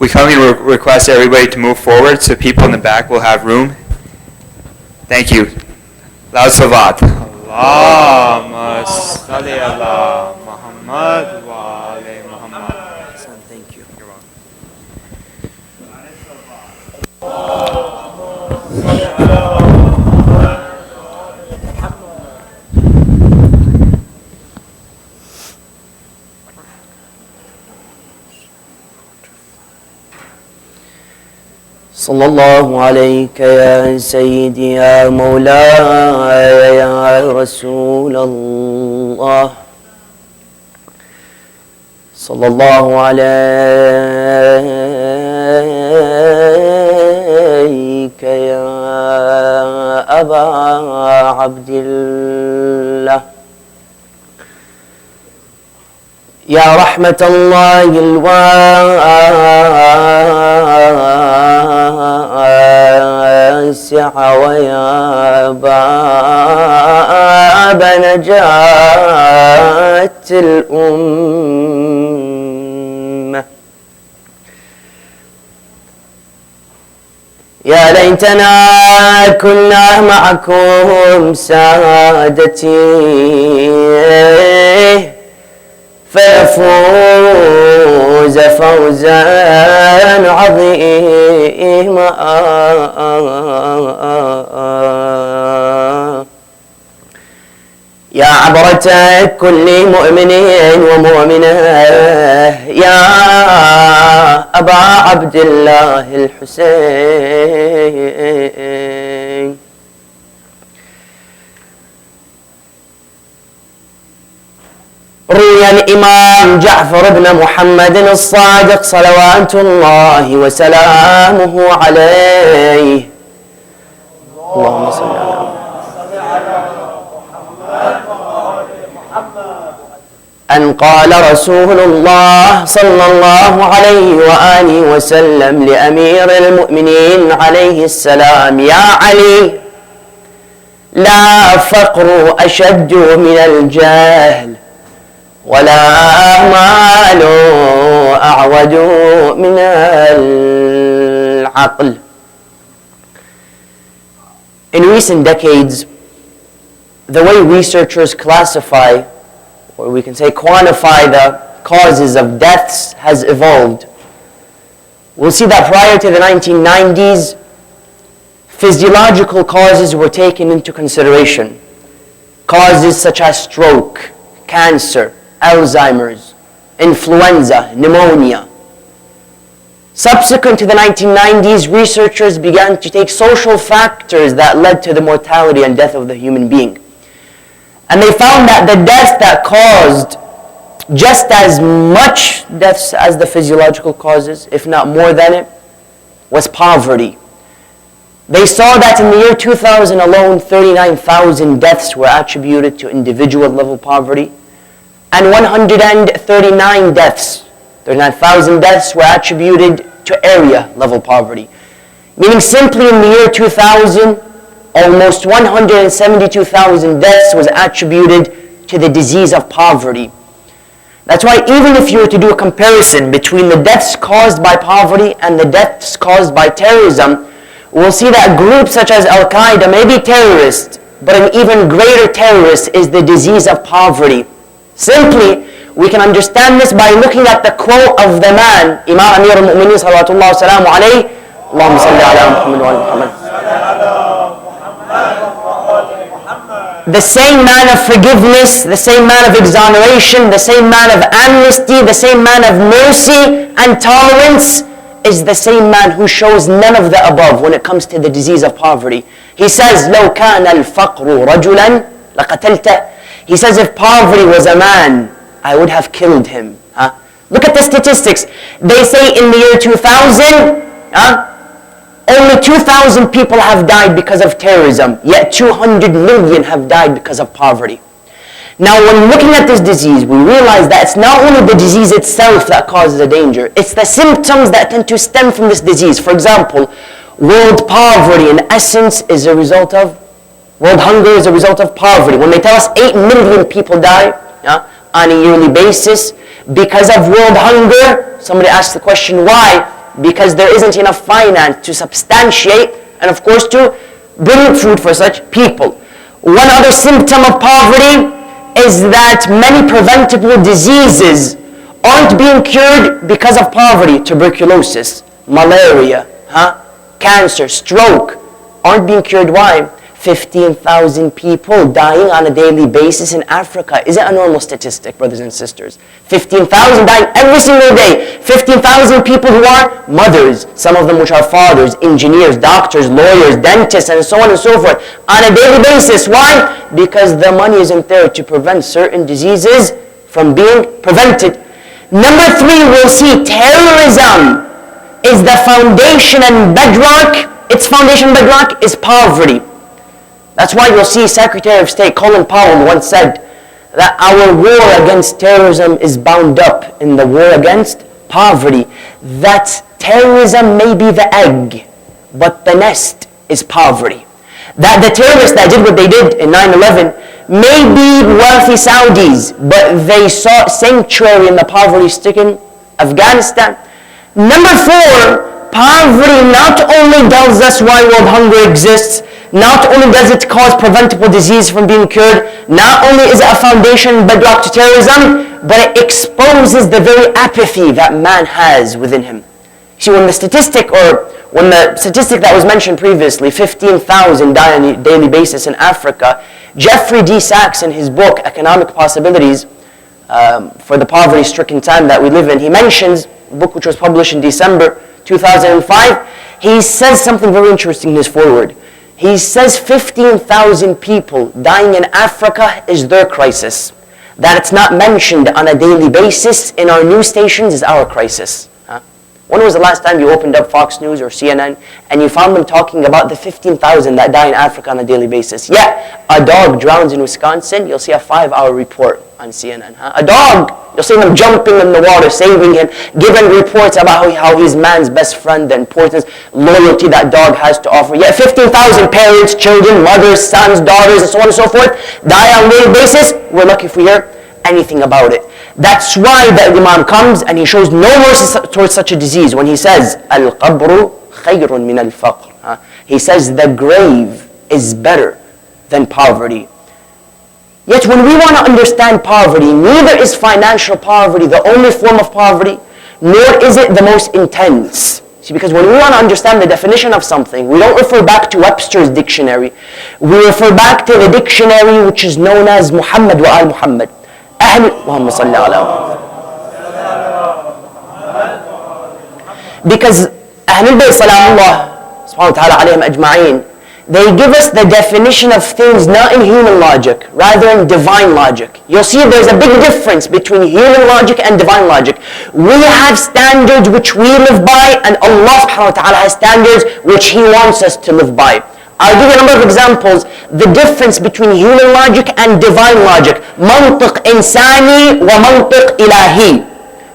We kindly request everybody to move forward so people in the back will have room. Thank you. Loud Salat. Allahumma salli ala Muhammad wa ali Muhammad. Thank you. You're welcome. صلى الله عليك يا سيدي يا مولاي يا رسول الله صلى الله عليك يا أبا عبد الله يا رحمة الله الواسعة ويا باب نجاة الأمة يا ليتنا كنا معكم سادتي فيفوز فوزا عظيما يا عبرة كل مؤمن ومؤمنة يا أبا عبد الله الحسين روي الإمام جعفر بن محمد الصادق صلوات الله وسلامه عليه اللهم صل على أن قال رسول الله صلى الله عليه وآله وسلم لأمير المؤمنين عليه السلام يا علي لا فقر أشد من الجهل ولا مال أعود من العقل. In recent decades, the way researchers classify, or we can say quantify the causes of deaths has evolved. We'll see that prior to the 1990s, physiological causes were taken into consideration. Causes such as stroke, cancer, Alzheimer's, influenza, pneumonia. Subsequent to the 1990s, researchers began to take social factors that led to the mortality and death of the human being. And they found that the deaths that caused just as much deaths as the physiological causes, if not more than it, was poverty. They saw that in the year 2000 alone, 39,000 deaths were attributed to individual level poverty, and 139 deaths, 39,000 deaths were attributed to area level poverty. Meaning simply in the year 2000, almost 172,000 deaths was attributed to the disease of poverty. That's why even if you were to do a comparison between the deaths caused by poverty and the deaths caused by terrorism, we'll see that groups such as Al-Qaeda may be terrorists, but an even greater terrorist is the disease of poverty. Simply, we can understand this by looking at the quote of the man, Imam Amir al-Mu'minin salawatullah wa salamu alayhi, Allahumma salli ala Muhammad wa ala Muhammad. The same man of forgiveness, the same man of exoneration, the same man of amnesty, the same man of mercy and tolerance is the same man who shows none of the above when it comes to the disease of poverty. He says, لو كان الفقر رجلا لقتلته. He says, if poverty was a man, I would have killed him. Look at the statistics. They say in the year 2000, only 2,000 people have died because of terrorism, yet 200 million have died because of poverty. Now when looking at this disease, we realize that it's not only the disease itself that causes a danger, it's the symptoms that tend to stem from this disease. For example, world poverty in essence is a result of, world hunger is a result of poverty. When they tell us 8 million people die on a yearly basis because of world hunger, somebody asks the question why? Because there isn't enough finance to substantiate and of course to bring food for such people. One other symptom of poverty is that many preventable diseases aren't being cured because of poverty. Tuberculosis, malaria, cancer, stroke aren't being cured. Why? 15,000 people dying on a daily basis in Africa. Is it a normal statistic, brothers and sisters? 15,000 dying every single day. 15,000 people who are mothers, some of them which are fathers, engineers, doctors, lawyers, dentists, and so on and so forth, on a daily basis. Why? Because the money isn't there to prevent certain diseases from being prevented. Number 3, we'll see terrorism is the foundation and bedrock. Its foundation and bedrock is poverty. That's why you'll see Secretary of State Colin Powell once said that our war against terrorism is bound up in the war against poverty. That terrorism may be the egg, but the nest is poverty. That the terrorists that did what they did in 9/11 may be wealthy Saudis, but they sought sanctuary in the poverty-stricken Afghanistan. Number 4, poverty not only tells us why world hunger exists, not only does it cause preventable disease from being cured, not only is it a foundation bedrock to terrorism, but it exposes the very apathy that man has within him. See, when the statistic that was mentioned previously, 15,000 die on a daily basis in Africa, Jeffrey D. Sachs in his book, Economic Possibilities for the Poverty-Stricken Time that we live in, he mentions, a book which was published in December 2005, he says something very interesting in his foreword. He says 15,000 people dying in Africa is their crisis. That it's not mentioned on a daily basis in our news stations is our crisis. When was the last time you opened up Fox News or CNN and you found them talking about the 15,000 that die in Africa on a daily basis? Yeah, a dog drowns in Wisconsin, you'll see a 5-hour report on CNN. A dog, you'll see them jumping in the water, saving him, giving reports about how he's man's best friend, the importance, loyalty that dog has to offer. Yeah, 15,000 parents, children, mothers, sons, daughters, and so on and so forth die on a daily basis. We're lucky if we hear anything about it. That's why the Imam comes and he shows no mercy towards such a disease when he says, Al-qabru khayrun min al-faqr. He says the grave is better than poverty. Yet when we want to understand poverty, neither is financial poverty the only form of poverty, nor is it the most intense. See, because when we want to understand the definition of something, we don't refer back to Webster's dictionary. We refer back to the dictionary which is known as Muhammad wa al-Muhammad. Allahumma salli ala. Because Ahlul Bayt Salamullah subhanahu wa ta'ala alayhim ajma'een, they give us the definition of things not in human logic, rather in divine logic. You'll see there's a big difference between human logic and divine logic. We have standards which we live by, and Allah subhanahu wa ta'ala has standards which He wants us to live by. I'll give you a number of examples. The difference between human logic and divine logic. Mantiq insani wa mantiq ilahi.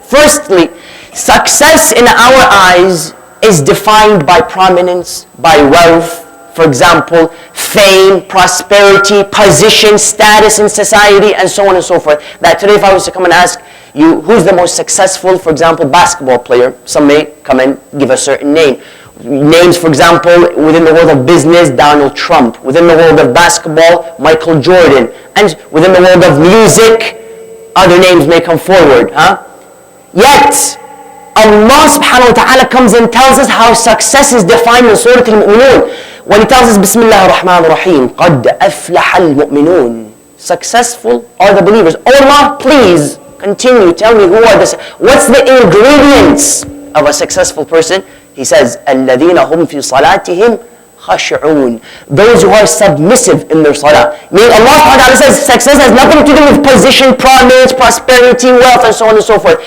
Firstly, success in our eyes is defined by prominence, by wealth, for example, fame, prosperity, position, status in society, and so on and so forth. That today if I was to come and ask you, who's the most successful, for example, basketball player? Some may come and give a certain name. Names, for example, within the world of business, Donald Trump. Within the world of basketball, Michael Jordan. And within the world of music, other names may come forward. Yet, Allah subhanahu wa ta'ala comes and tells us how success is defined in Surah Al-Mu'minun. When He tells us, Bismillah ar-Rahman ar-Rahim, قَدْ أَفْلَحَ الْمُؤْمِنُونَ. Successful are the believers. Oh Allah, please continue. Tell me what's the ingredients of a successful person? He says, الَّذِينَ هُمْ فِي صَلَاتِهِمْ خَشِعُونَ. Those who are submissive in their salah. Meaning Allah subhanahu wa ta'ala says success has nothing to do with position, prominence, prosperity, wealth, and so on and so forth.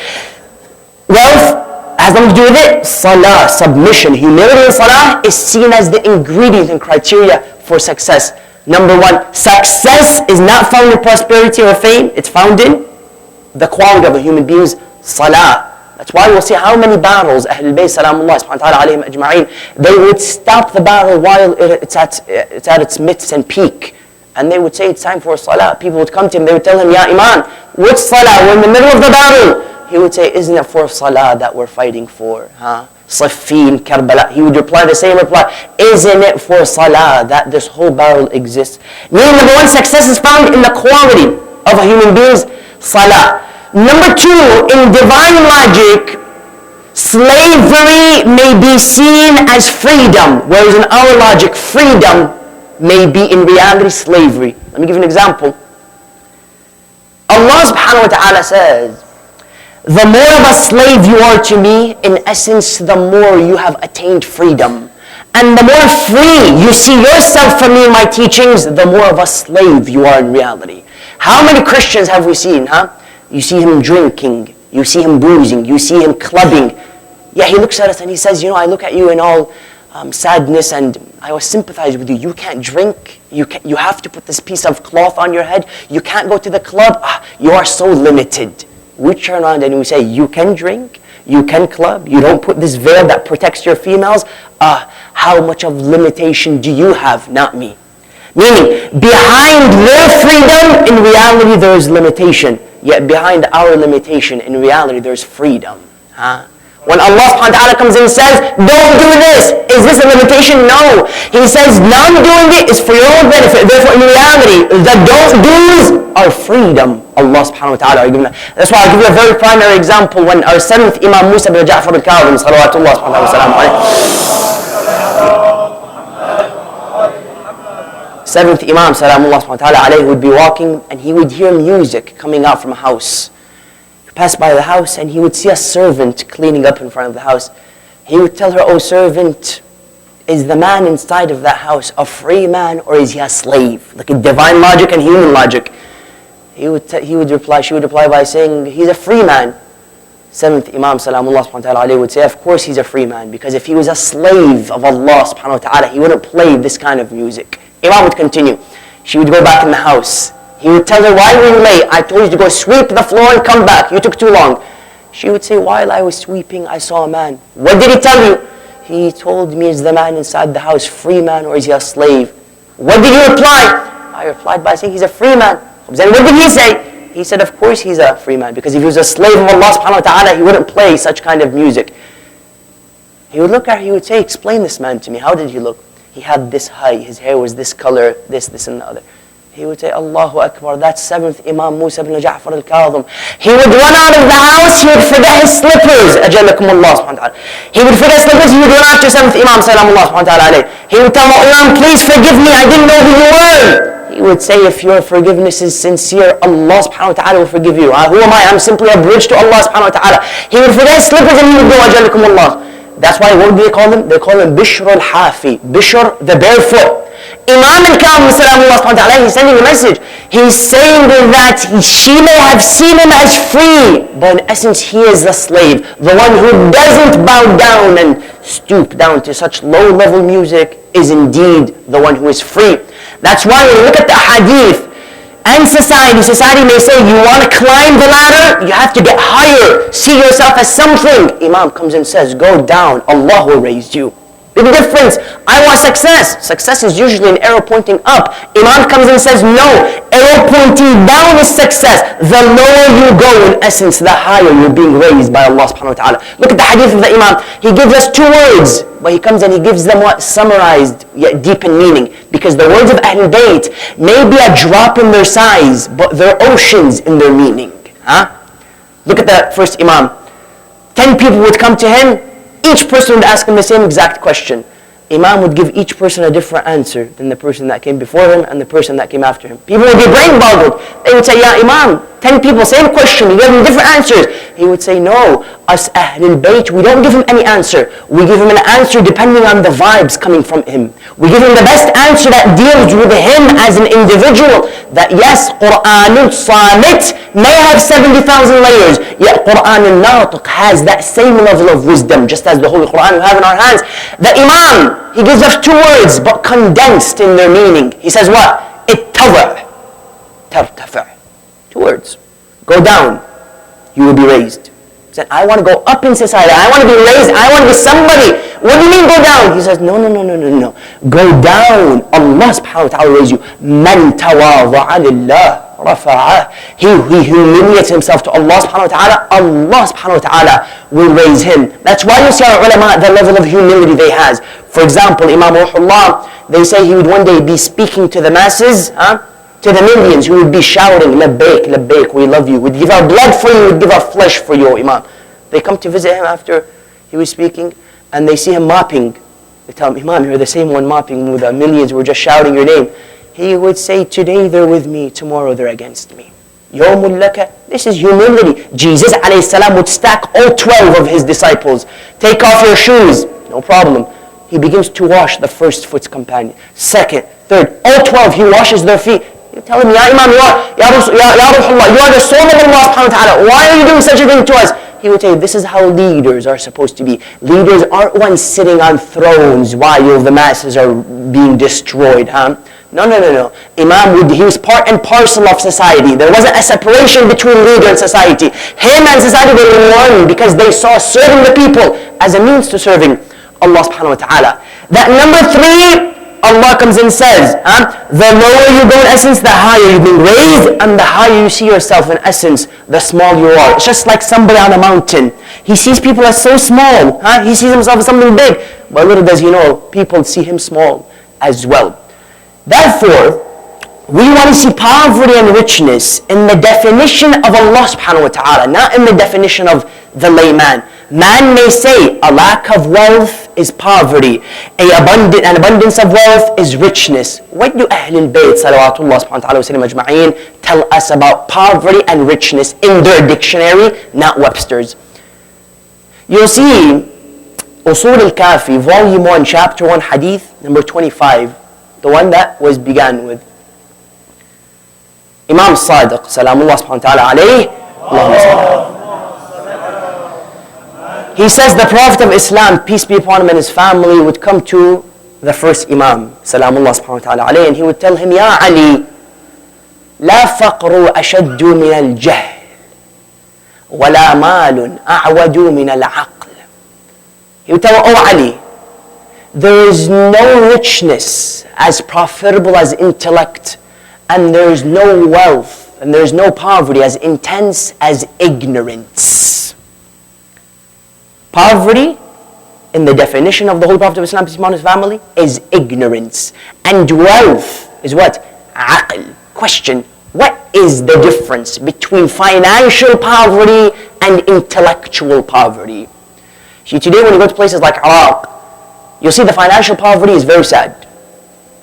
Wealth has nothing to do with it. Salah, submission, humility in salah is seen as the ingredient and criteria for success. Number 1, success is not found in prosperity or fame. It's found in the quality of a human being's salah. That's why we'll see how many battles Ahlul Bayt Salamullah subhanahu wa ta'ala alayhim ajma'een, they would stop the battle while it's at its midst and peak. And they would say it's time for salah. People would come to him, they would tell him, Ya Imam, what's salah? We're in the middle of the battle. He would say, isn't it for salah that we're fighting for? Siffin, Karbala. He would reply the same reply. Isn't it for salah that this whole barrel exists? Meaning, number one, success is found in the quality of a human being's salah. Number two, in divine logic, slavery may be seen as freedom, whereas in our logic, freedom may be in reality slavery. Let me give you an example. Allah subhanahu wa ta'ala says, the more of a slave you are to me, in essence, the more you have attained freedom. And the more free you see yourself from me and my teachings, the more of a slave you are in reality. How many Christians have we seen, huh? You see him drinking, you see him boozing, you see him clubbing. Yeah, he looks at us and he says, I look at you in all sadness and I was sympathize with you. You can't drink. You have to put this piece of cloth on your head. You can't go to the club. You are so limited. We turn around and we say, you can drink, you can club, you don't put this veil that protects your females. How much of limitation do you have? Not me. Meaning, behind their freedom, in reality there is limitation. Yet behind our limitation, in reality there is freedom. When Allah subhanahu wa ta'ala comes in and says, don't do this, is this a limitation? No. He says, non-doing it is for your own benefit. Therefore, in reality, the don't-do's are freedom. Allah subhanahu wa ta'ala are giving that. That's why I'll give you a very primary example. When our 7th Imam Musa bin Ja'far al-Kadhim, salawatullah subhanahu wa ta'ala, 7th Imam, salamullah subhanahu wa ta'ala alayhi, would be walking and he would hear music coming out from a house. Pass by the house and he would see a servant cleaning up in front of the house. He would tell her, "O servant, is the man inside of that house a free man or is he a slave?" Like in divine logic and human logic. She would reply by saying, "He's a free man." 7th Imam salamullah subhanahu wa ta'ala would say, "Of course he's a free man, because if he was a slave of Allah subhanahu wa ta'ala, he wouldn't play this kind of music." Imam would continue. She would go back in the house. He would tell her, "Why were you late? I told you to go sweep the floor and come back. You took too long." She would say, "While I was sweeping, I saw a man." "What did he tell you?" "He told me, is the man inside the house free man or is he a slave?" "What did you reply?" "I replied by saying he's a free man." Then what did he say? He said, "Of course he's a free man, because if he was a slave of Allah subhanahu wa ta'ala, he wouldn't play such kind of music." He would look at her, he would say, "Explain this man to me. How did he look?" "He had this height, his hair was this color, this and the other." He would say, "Allahu Akbar, that's 7th Imam Musa bin Ja'far al-Kadhim." He would run out of the house, he would forget his slippers. Ajallakumullah subhanahu wa ta'ala. He would forget his slippers, he would run after 7th Imam salamullah subhanahu wa ta'ala. He would tell him, "Imam, please forgive me, I didn't know who you were." He would say, "If your forgiveness is sincere, Allah subhanahu wa ta'ala will forgive you. Who am I? I'm simply a bridge to Allah subhanahu wa ta'ala." He would forget his slippers and he would go, Ajallakumullah. That's why, what do they call him? They call him Bishr al-Hafi. Bishr, the barefoot. Imam al-Kadhim, salamullah subhanahu wa ta'ala, he's sending a message. He's saying that she may have seen him as free, but in essence he is the slave. The one who doesn't bow down and stoop down to such low-level music is indeed the one who is free. That's why when you look at the hadith and society may say, you want to climb the ladder, you have to get higher. See yourself as something. Imam comes and says, go down, Allah will raise you. Big difference. I want success. Success is usually an arrow pointing up. Imam comes and says, no, arrow pointing down is success. The lower you go, in essence, the higher you're being raised by Allah subhanahu wa ta'ala. Look at the hadith of the Imam. He gives us 2 words, but he comes and he gives them what? Summarized, yet deep in meaning. Because the words of Ahlul Bayt may be a drop in their size, but they're oceans in their meaning. Look at the first Imam. 10 people would come to him. Each person would ask him the same exact question. Imam would give each person a different answer than the person that came before him and the person that came after him. People would be brain boggled. They would say, "Ya Imam, 10 people, same question, you gave them different answers." He would say, "No, us Ahlul Bayt, we don't give him any answer. We give him an answer depending on the vibes coming from him. We give him the best answer that deals with him as an individual. That yes, Qur'anul Samit may have 70,000 layers, yet Qur'anul Natiq has that same level of wisdom, just as the Holy Qur'an we have in our hands." The Imam, he gives us 2 words, but condensed in their meaning. He says what? Ittava' tartafa'. 2 words. Go down, you will be raised. He said, I want to go up in society. I want to be raised. I want to be somebody. What do you mean go down? He says, no. Go down. Allah subhanahu wa ta'ala will raise you. Man tawadha'a lillah رَفَعَهُ. He humiliates himself to Allah subhanahu wa ta'ala, Allah subhanahu wa ta'ala will raise him. That's why you see our ulama, the level of humility they has. For example, Imam Ruhullah, they say he would one day be speaking to the masses, to the millions, who would be shouting, Labbaik, Labbaik, we love you. We'd give our blood for you, we'd give our flesh for you, Imam. They come to visit him after he was speaking, and they see him mopping. They tell him, Imam, you're the same one mopping with the millions who were just shouting your name. He would say, today they're with me, tomorrow they're against me. Yawmul laka. This is humility. Jesus alayhi salam would stack all 12 of his disciples. Take off your shoes. No problem. He begins to wash the first foot's companion. Second, third, all 12, he washes their feet. You tell him, Ya Imam, Ya Ruhullah, you are the soul of Allah subhanahu wa ta'ala. Why are you doing such a thing to us? He would tell you, this is how leaders are supposed to be. Leaders aren't ones sitting on thrones while the masses are being destroyed. No. Imam he was part and parcel of society. There wasn't a separation between leader and society. Him and society were one because they saw serving the people as a means to serving Allah subhanahu wa ta'ala. That number 3, Allah comes and says, the lower you go in essence, the higher you're being raised, and the higher you see yourself in essence, the smaller you are. It's just like somebody on a mountain. He sees people as so small. He sees himself as something big. But little does he know, people see him small as well. Therefore, we want to see poverty and richness in the definition of Allah subhanahu wa ta'ala, not in the definition of the layman. Man may say a lack of wealth is poverty, an abundance of wealth is richness. What do Ahlul Bayt salawatullah subhanahu wa ta'ala wa sallam ajma'een tell us about poverty and richness in their dictionary, not Webster's? You'll see Usul al-Kafi, volume 1, chapter 1, hadith number 25, the one that was begun with Imam Sadiq, salamullah subhanahu wa ta'ala alayhi, Allahumma sallam. He says the Prophet of Islam, peace be upon him and his family, would come to the first Imam, salamullah subhanahu wa ta'ala alayhi, and he would tell him, Ya Ali, لا فقر أشد من الجهل ولا مال أعود من العقل. He would tell him, Oh Ali, there is no richness as profitable as intellect, and there is no wealth, and there is no poverty as intense as ignorance. Poverty, in the definition of the Holy Prophet of Islam, peace be upon his family, is ignorance. And wealth is what? Aql. Question, what is the difference between financial poverty and intellectual poverty? See, today when you go to places like Iraq, you'll see the financial poverty is very sad.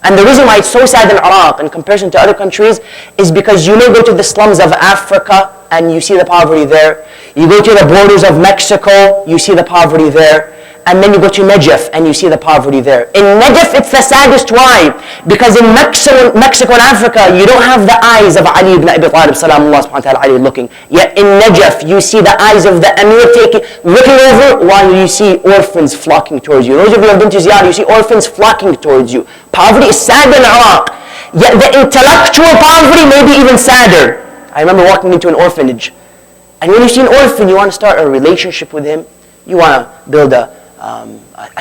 And the reason why it's so sad in Iraq in comparison to other countries is because you may go to the slums of Africa and you see the poverty there. You go to the borders of Mexico, you see the poverty there. And then you go to Najaf and you see the poverty there. In Najaf, it's the saddest. Why? Because in Mexico and Africa, you don't have the eyes of Ali ibn Abi Talib, salamullah subhanahu wa ta'ala, looking. Yet in Najaf, you see the eyes of the Amir looking over while you see orphans flocking towards you. Those of you who have been to Ziyarah, you see orphans flocking towards you. Poverty is sad in Iraq. Yet the intellectual poverty may be even sadder. I remember walking into an orphanage. And when you see an orphan, you want to start a relationship with him. You want to build a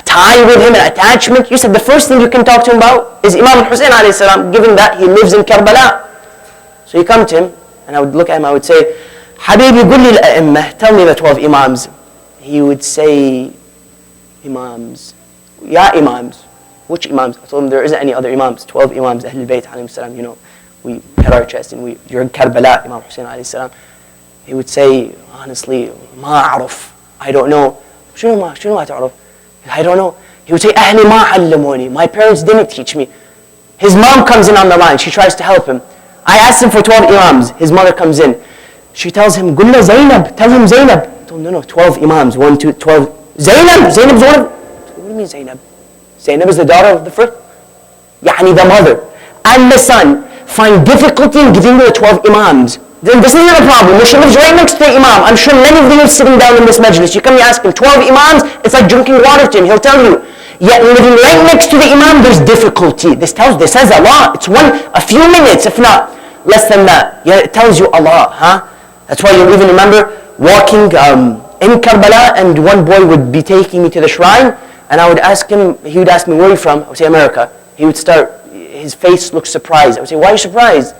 tie with him, an attachment. You said the first thing you can talk to him about is Imam Hussein alayhi salam, given that he lives in Karbala. So you come to him, and I would look at him, I would say, Habibi Gulli al-A'immah, tell me the 12 Imams. He would say, Imams. Ya Imams. Which Imams? I told him there isn't any other Imams. 12 Imams, Ahlul Bayt alayhi salam, you know. We had our chest and you're in Karbala, Imam Hussein alayhi salam. He would say, honestly, ما أعرف. I don't know. شنو ما تعرف? I don't know. He would say, أهلي ما علموني. My parents didn't teach me. His mom comes in on the line. She tries to help him. I asked him for 12 Imams. His mother comes in. She tells him, Gulla Zainab. Tell him Zainab. I told him, no, 12 Imams. 1, 2, 12. Zainab. Zainab's one of... What do you mean Zainab? Zainab is the daughter of the first... Yani the mother. And the son find difficulty in giving the 12 Imams. Then this isn't a problem. She lives right next to the Imam. I'm sure many of you are sitting down in this majlis. You come and ask him, 12 Imams, it's like drinking water to him. He'll tell you. Yet living right next to the Imam, there's difficulty. This says a lot. It's a few minutes, if not less than that. Yet it tells you a lot, That's why you'll even remember walking in Karbala, and one boy would be taking me to the shrine, and I would ask him, he would ask me, where are you from? I would say, America. He would start, his face looked surprised. I would say, why are you surprised?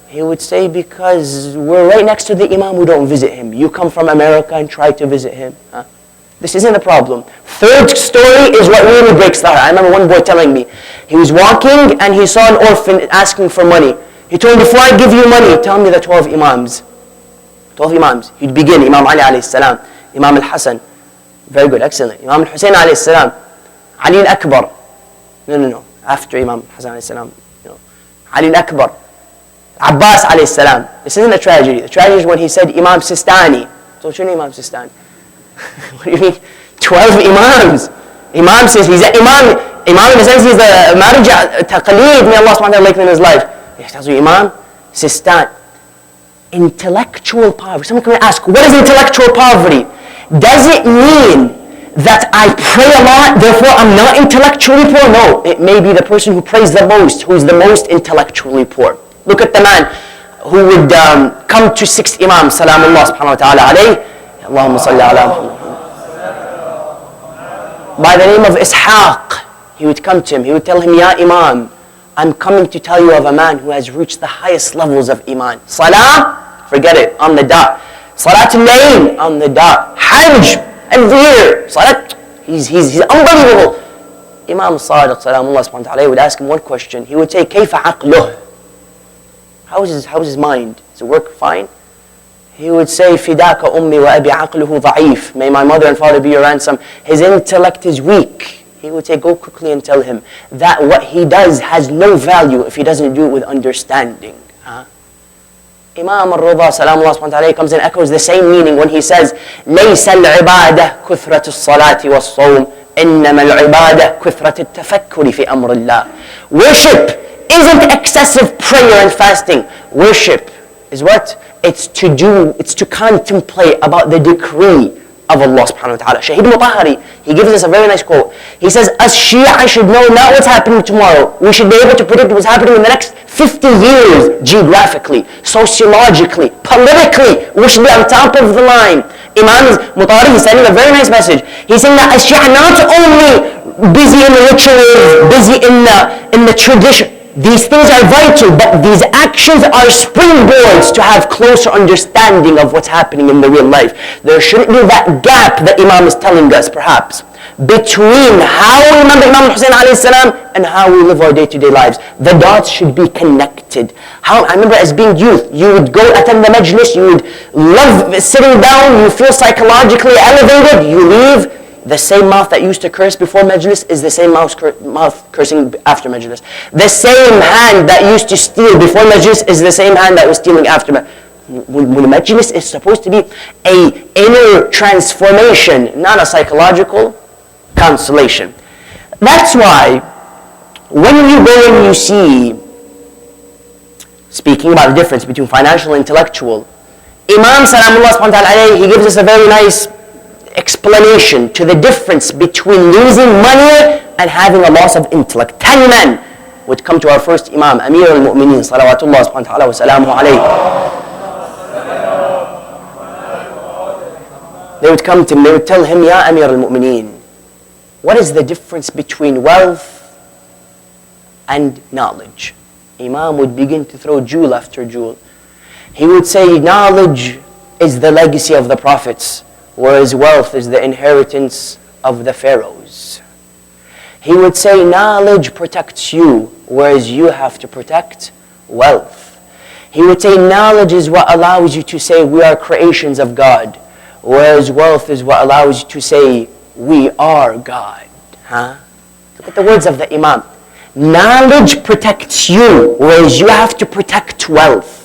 He would say, because we're right next to the Imam, we don't visit him. You come from America and try to visit him. Huh? This isn't a problem. Third story is what really breaks the heart. I remember one boy telling me, he was walking and he saw an orphan asking for money. He told him, before I give you money, tell me the 12 Imams. 12 Imams. He'd begin, Imam Ali alayhi salam, Imam al-Hasan, very good, excellent. Imam al-Hussein alayhi salam, Ali al-Akbar. No. After Imam al-Hasan alayhi salam, Ali al-Akbar. Abbas alayhi salam. This isn't a tragedy. The tragedy is when he said Imam Sistani. So what's your name, Imam Sistani? What do you mean? 12 Imams. Imam says he's an Imam. Imam in the sense he's the marja, taqaleed, may Allah subhanahu wa ta'ala like in his life. He tells you Imam Sistani. Intellectual poverty. Someone can ask, what is intellectual poverty? Does it mean that I pray a lot, therefore I'm not intellectually poor? No, it may be the person who prays the most, who's the most intellectually poor. Look at the man who would come to 6th Imam, salamullah subhanahu wa ta'ala alayhi, Allahumma salli ala Muhammad. By the name of Ishaq, he would come to him, he would tell him, Ya Imam, I'm coming to tell you of a man who has reached the highest levels of Iman. Salah, forget it, on the dot. Salatul Layl, on the dot. Hajj, every year. Salat, he's unbelievable. Imam Sadiq, salamullah subhanahu wa ta'ala, would ask him one question. He would say, Kayfa aqluh? How is his mind? Does it work fine? He would say, Fidaka ummi wa abi aqluhu dha'if. May my mother and father be your ransom. His intellect is weak. He would say, go quickly and tell him that what he does has no value if he doesn't do it with understanding. Imam al-Rida, salamullah subhanahu wa ta'ala, comes and echoes the same meaning when he says, لَيْسَ الْعِبَادَةِ كُثْرَةُ الصَّلَاةِ وَالصَّوْمِ إِنَّمَا الْعِبَادَةِ كُثْرَةُ التَّفَكُّرِ فِي أَمْرِ اللَّهِ. Worship isn't excessive prayer and fasting. Worship is what? It's to contemplate about the decree of Allah subhanahu wa ta'ala. Shaheed Mutahari, he gives us a very nice quote. He says, us Shia should know not what's happening tomorrow. We should be able to predict what's happening in the next 50 years, geographically, sociologically, politically. We should be on top of the line. Imam Mutahari, he's sending a very nice message. He's saying that us Shia are not only busy in the rituals, busy in the tradition. These things are vital, but these actions are springboards to have closer understanding of what's happening in the real life. There shouldn't be that gap that Imam is telling us, perhaps, between how we remember Imam Hussein alayhi salam and how we live our day-to-day lives. The dots should be connected. I remember as being youth, you would go attend the majlis, you would love sitting down, you feel psychologically elevated, you leave. The same mouth that used to curse before majlis is the same mouth cursing after majlis. The same hand that used to steal before majlis is the same hand that was stealing after majlis. When majlis is supposed to be an inner transformation, not a psychological consolation. That's why when you go and you see, speaking about the difference between financial and intellectual, Imam Salamullah subhanahu wa ta'ala, he gives us a very nice explanation to the difference between losing money and having a loss of intellect. 10 men would come to our first Imam, Amir al-Mu'mineen, salawatullah subhanahu wa ta'ala wa salamu alayhi. They would come to him, they would tell him, Ya Amir al-Mu'mineen, what is the difference between wealth and knowledge? Imam would begin to throw jewel after jewel. He would say, knowledge is the legacy of the prophets, whereas wealth is the inheritance of the pharaohs. He would say knowledge protects you, whereas you have to protect wealth. He would say knowledge is what allows you to say we are creations of God, whereas wealth is what allows you to say we are God. Look at the words of the Imam. Knowledge protects you, whereas you have to protect wealth.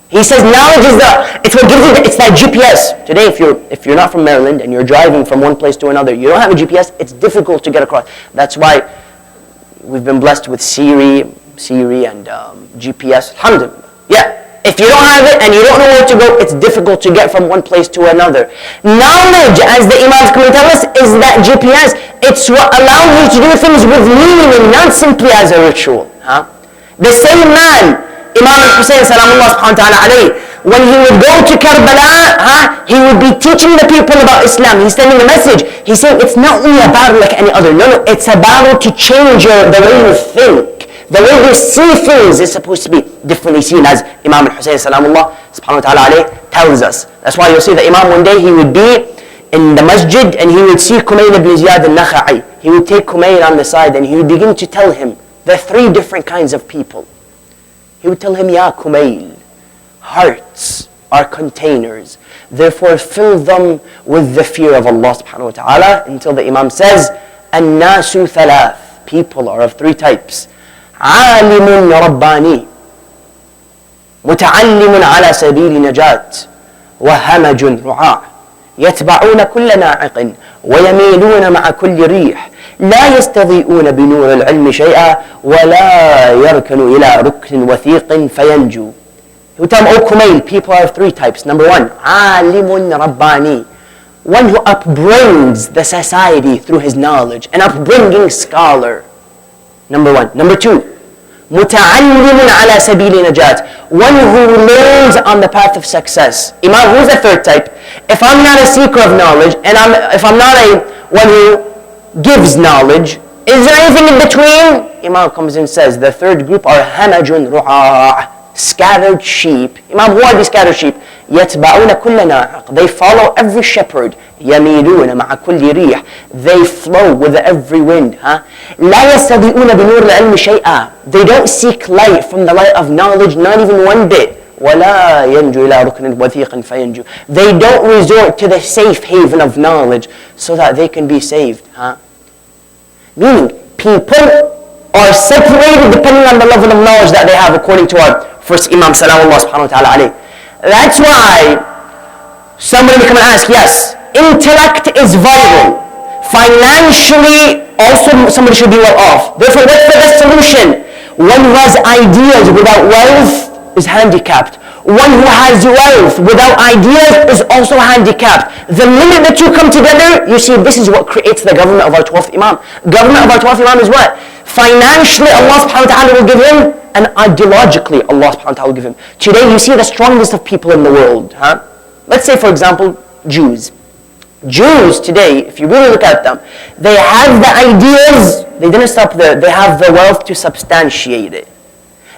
He says knowledge is it's what gives you it's that GPS. Today, if you're not from Maryland and you're driving from one place to another, you don't have a GPS, it's difficult to get across. That's why we've been blessed with Siri and GPS. Alhamdulillah. Yeah. If you don't have it and you don't know where to go, it's difficult to get from one place to another. Knowledge, as the Imams come and tell us, is that GPS. It's what allows you to do things with meaning and not simply as a ritual. The same man, Imam al-Hussein salamullah subhanahu wa ta'ala alayhi, when he would go to Karbala, he would be teaching the people about Islam. He's sending a message. He's saying it's not only a battle like any other. No, it's a battle to change the way you think. The way they see things is supposed to be differently seen, as Imam al-Husayn salamullah subhanahu wa ta'ala alayh tells us. That's why you'll see the Imam one day, he would be in the masjid and he would see Kumail ibn Ziyad al-Nakha'i. He would take Kumail on the side and he would begin to tell him there are three different kinds of people. He would tell him, Ya Kumail, hearts are containers. Therefore fill them with the fear of Allah subhanahu wa ta'ala, until the Imam says, An-nasu thalath. People are of three types. عالم رباني متعلم على سبيل نجاة وهمج رعاع يتبعون كل ناعق ويميلون مع كل ريح لا يستضيئون بنور العلم شيئا ولا يركن إلى ركن وثيق فينجو. He would tell him, O Kumail, people are of three types. Number one, عالم رباني, one who upbrings the society through his knowledge, an upbringing scholar. Number one. Number two, متعلم على سبيل نجاة, one who learns on the path of success. Imam, who's the third type? If I'm not a seeker of knowledge, and if I'm not a one who gives knowledge, is there anything in between? Imam comes and says, the third group are همج رعاع, scattered sheep. Imam, who are these scattered sheep? يتبعون كل ناعق, they follow every shepherd. يميلون مع كل ريح, they flow with every wind. لا يستضيئون بنور العلم شيئا, they don't seek light from the light of knowledge, not even one bit. ولا ينجو إلى ركن وثيق فينجو, they don't resort to the safe haven of knowledge so that they can be saved. Meaning, people are separated depending on the level of knowledge that they have, according to our first Imam Salamullah subhanahu wa ta'ala alayh. That's why somebody may come and ask, yes, intellect is vital. Financially, also somebody should be well off. Therefore, what's the best solution? One who has ideas without wealth is handicapped. One who has wealth without ideas is also handicapped. The minute that you come together, you see, this is what creates the government of our 12th Imam. Government of our 12th Imam is what? Financially, Allah subhanahu wa ta'ala will give him, and ideologically, Allah subhanahu wa ta'ala will give him. Today, you see the strongest of people in the world. Let's say, for example, Jews. Jews today, if you really look at them, they have the ideas, they didn't stop there, they have the wealth to substantiate it.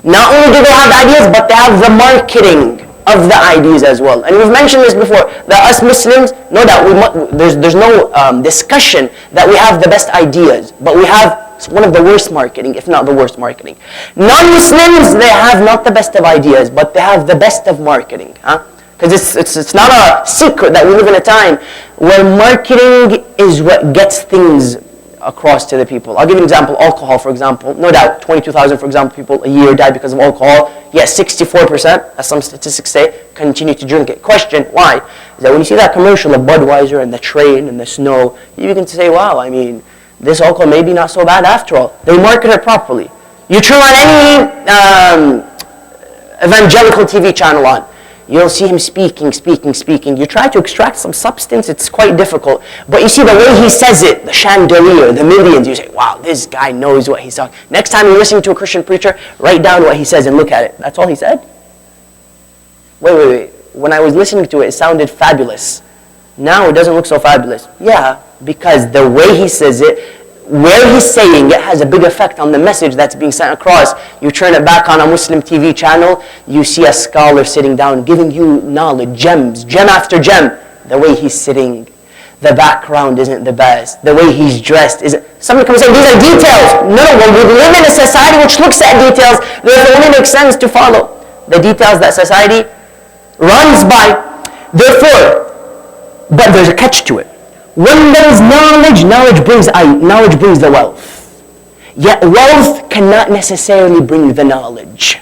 Not only do they have ideas, but they have the marketing of the ideas as well. And we've mentioned this before, that us Muslims, no doubt, there's no discussion that we have the best ideas, but we have one of the worst marketing, if not the worst marketing. Non-Muslims, they have not the best of ideas, but they have the best of marketing. Because it's not a secret that we live in a time where marketing is what gets things across to the people. I'll give you an example. Alcohol, for example. No doubt, 22,000, for example, people a year die because of alcohol. Yes, 64%, as some statistics say, continue to drink it. Question, why? Is that when you see that commercial of Budweiser and the train and the snow, you begin to say, wow, I mean, this alcohol may be not so bad after all. They market it properly. You turn on any evangelical TV channel on, you'll see him speaking. You try to extract some substance, it's quite difficult. But you see the way he says it, the chandelier, the millions, you say, wow, this guy knows what he's talking. Next time you're listening to a Christian preacher, write down what he says and look at it. That's all he said? Wait. When I was listening to it, it sounded fabulous. Now it doesn't look so fabulous. Yeah, because the way he says it, where he's saying it has a big effect on the message that's being sent across. You turn it back on a Muslim TV channel, you see a scholar sitting down giving you knowledge, gems, gem after gem. The way he's sitting, the background isn't the best. The way he's dressed isn't. Somebody comes and say, these are details. No, when we live in a society which looks at details, therefore it only makes sense to follow the details that society runs by. Therefore, but there's a catch to it. When there is knowledge brings the wealth. Yet wealth cannot necessarily bring the knowledge.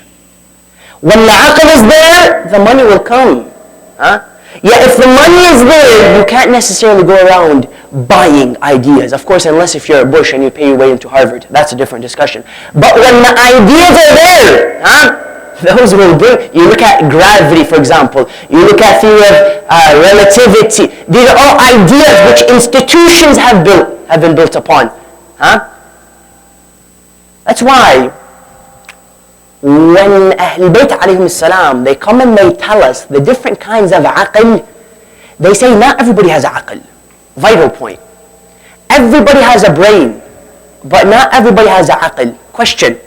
When the aql is there, the money will come. Yet if the money is there, you can't necessarily go around buying ideas. Of course, unless if you're a Bush and you pay your way into Harvard. That's a different discussion. But when the ideas are there, those will bring. You look at gravity, for example. You look at theory of relativity. These are all ideas which institutions have been built upon. That's why when Ahl Bayt alayhim salam, they come and they tell us the different kinds of aql, they say not everybody has aql. Vital point. Everybody has a brain, but not everybody has aql. Question.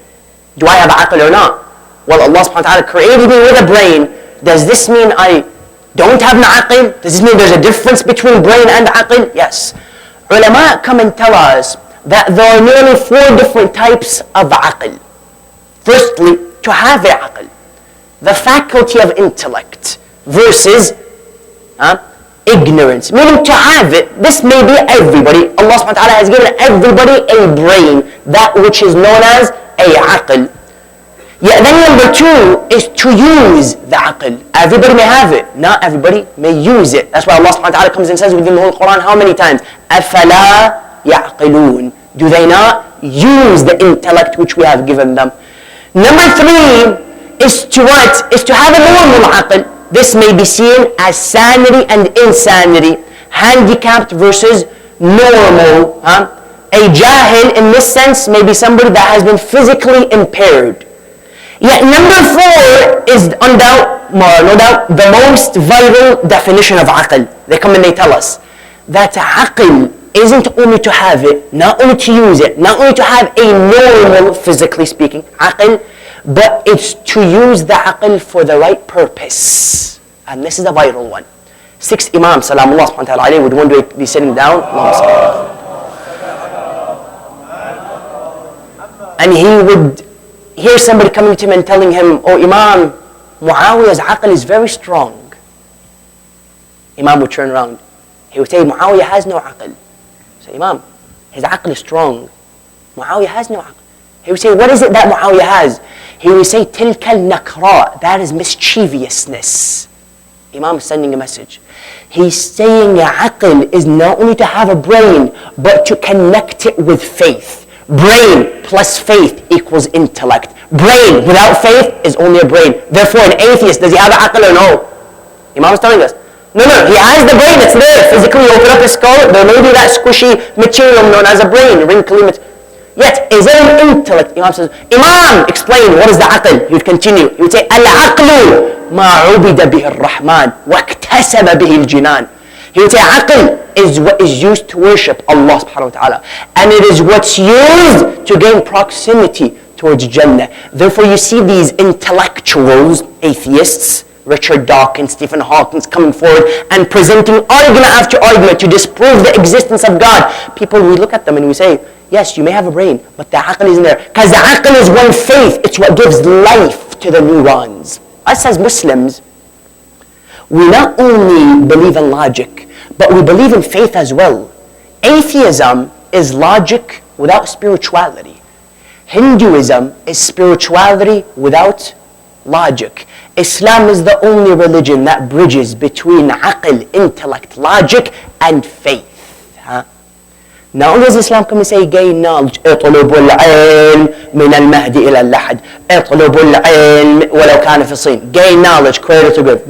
Do I have aql or not? Well, Allah subhanahu wa ta'ala created me with a brain. Does this mean I don't have an aql? Does this mean there's a difference between brain and aql? Yes. Ulama come and tell us that there are nearly 4 different types of aql. Firstly, to have a aql, the faculty of intellect, versus ignorance. Meaning to have it, this may be everybody. Allah subhanahu wa ta'ala has given everybody a brain, that which is known as a aql. Yet then number 2 is to use the aql. Everybody may have it, not everybody may use it. That's why Allah subhanahu wa ta'ala comes and says within the whole Quran how many times? أَفَلَا يَعْقِلُونَ. Do they not use the intellect which we have given them? Number 3 is to what? Is to have a normal aql. This may be seen as sanity and insanity, handicapped versus normal. A jahil in this sense may be somebody that has been physically impaired. Yet number 4 is no doubt the most vital definition of aql. They come and they tell us that aql isn't only to have it, not only to use it, not only to have a normal, physically speaking, aql, but it's to use the aql for the right purpose. And this is a vital one. 6 Imams, salamullah subhanahu wa ta'ala, would one day be sitting down, and he would hear somebody coming to him and telling him, "Oh Imam, Muawiyah's aql is very strong." Imam would turn around. He would say, "Muawiyah has no aql." So Imam, his aql is strong. Muawiyah has no aql. He would say, "What is it that Muawiyah has?" He would say, "Tilka al-nakra," that is mischievousness. Imam is sending a message. He's saying aql is not only to have a brain, but to connect it with faith. Brain plus faith equals intellect. Brain without faith is only a brain. Therefore, an atheist, does he have aql or no? Imam is telling us. No, he has the brain, it's there. Physically, you open up his skull, there may be that squishy material known as a brain, wrinkly material. Yet, is it an intellect? Imam says, "Imam, explain, what is the aql?" He would continue. He would say, "Al-aqlu ma ubida bihi ar-Rahman wa iktasaba bihi al-jinan." He would say, aql is what is used to worship Allah subhanahu wa ta'ala. And it is what's used to gain proximity towards Jannah. Therefore, you see these intellectuals, atheists, Richard Dawkins, Stephen Hawking coming forward and presenting argument after argument to disprove the existence of God. People, we look at them and we say, yes, you may have a brain, but the aql isn't there. Because the aql is one faith. It's what gives life to the neurons. Us as Muslims, we not only believe in logic, but we believe in faith as well. Atheism is logic without spirituality. Hinduism is spirituality without logic. Islam is the only religion that bridges between aql, intellect, logic, and faith. Not only does Islam come and say, gain knowledge, اطلبوا العلم من المهد إلى اللحد. اطلبوا العلم ولو كان في الصين. Gain knowledge, cradle to grave.